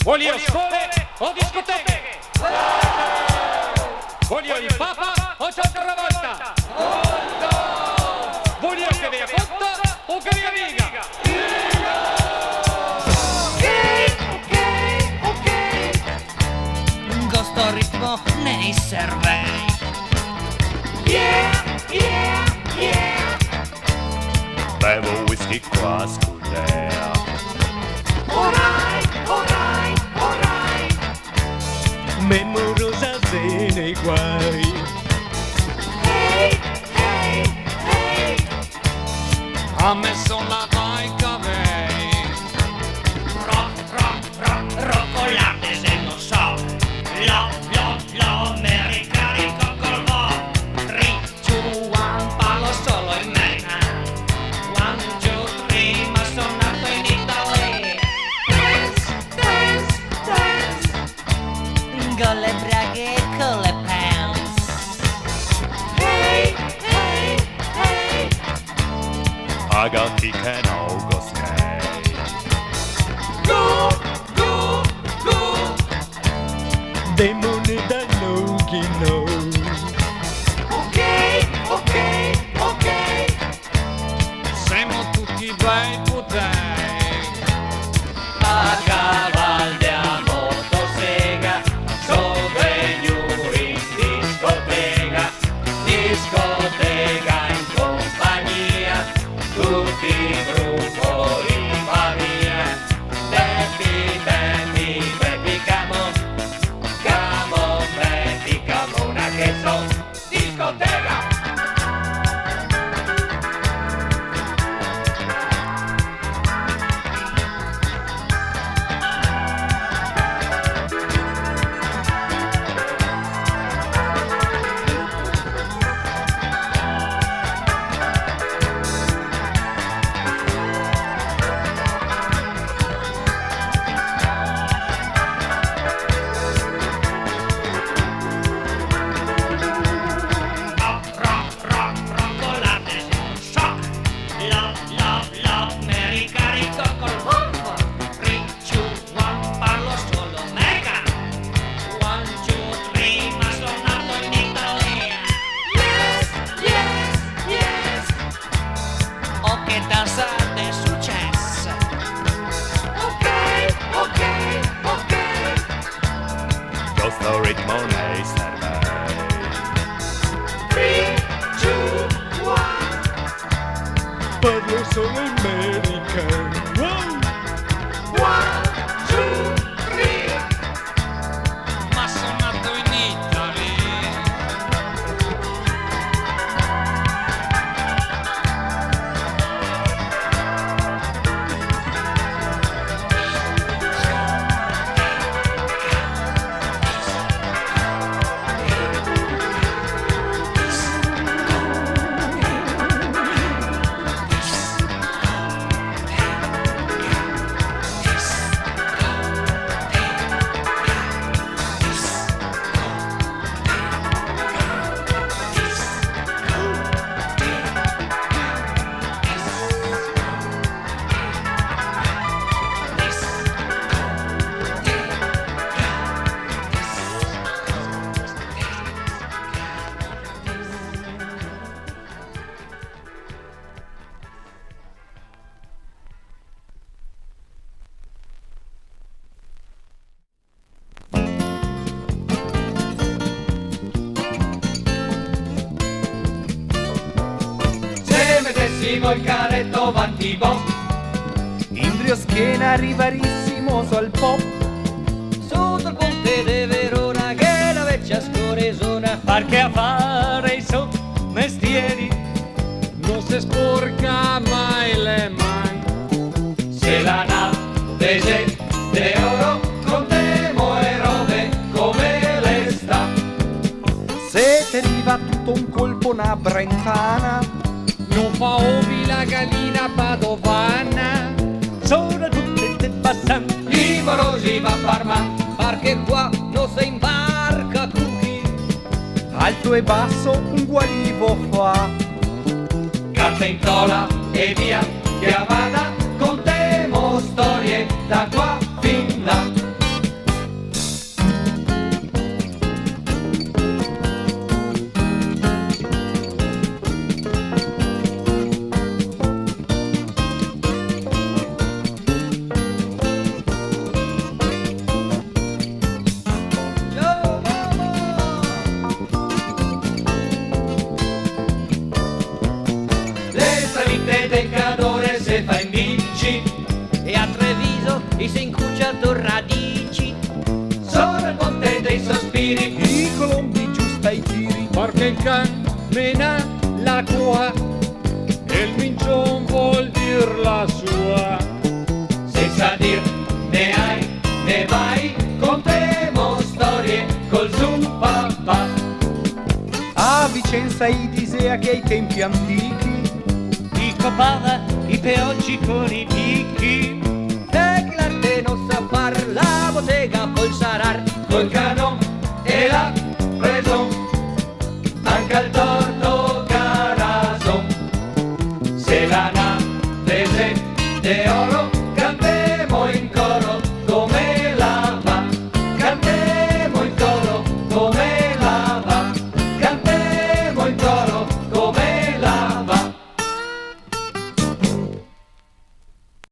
Voglio scuole o discoteche? Voglio il Papa o John Travolta? Voglio che via fotta o che via viga? Ok. Sto ritmo nei cervelli. Yeah. Bevo whisky qua a Scudea. Alright. Memorosa se nei guai. Hey. Ha messo la maica lei. Roccolate se non so. Lo, me ricarico col vo. 3, 2, 1, parlo solo in America. 1, 2, 3, ma sono nato in Italia. Dance. Con le braghe e con le pants. Hey. Agati che no goskei. Go. Demone da Nogino. Ok. Siamo tutti bei potei. A caval de a motosega. Sono venuti in discoteca in compagnia. Tutti i gruppi va via. Baby, camo, una che son discoteca. Roccolate se non so. Love, me ricarico col bombo. 3, 2, 1, parlo solo mega. 1, 2, 3, ma sono nato in Italia. Yes. Oh, che danzate successo. Ok. Lo sto ritmo nei cervelli. 3, 2, 1. Parlo solo American. Wow. 1, 2, 3. Ma sono nato in Italia. Se mettessimo il caretto avanti boh. Indrio schiena rivarissimo sul pop. Sotto il ponte di Verona che la vecchia scoresona. Perché a fare i suoi mestieri Non si sporca mai le mani. se la nave c'è de oro contemo e robe come le sta. Se ti arriva tutto un colpo una brentana. Non fa ovi la gallina padovana. Sono tutte passanti i morosi va a Parma perché qua non si imbarca cookie. Alto e basso un guarivo fa. Carta in tola e via chiamata contemo storie da qua fin là. e si incrociato radici. Sono il monte dei sospiri, I colombi giusta ai tiri, Perché il can mena l'acqua e il mincion vuol dir la sua. senza dir ne hai, ne vai, contiamo storie col zoom papà. a Vicenza Idisea che ai tempi antichi, I copava i peoggi con i picchi. E che l'arte non sa far la bottega col sarar. Col canon e la preso, manca il torto carason. Se la nave de oro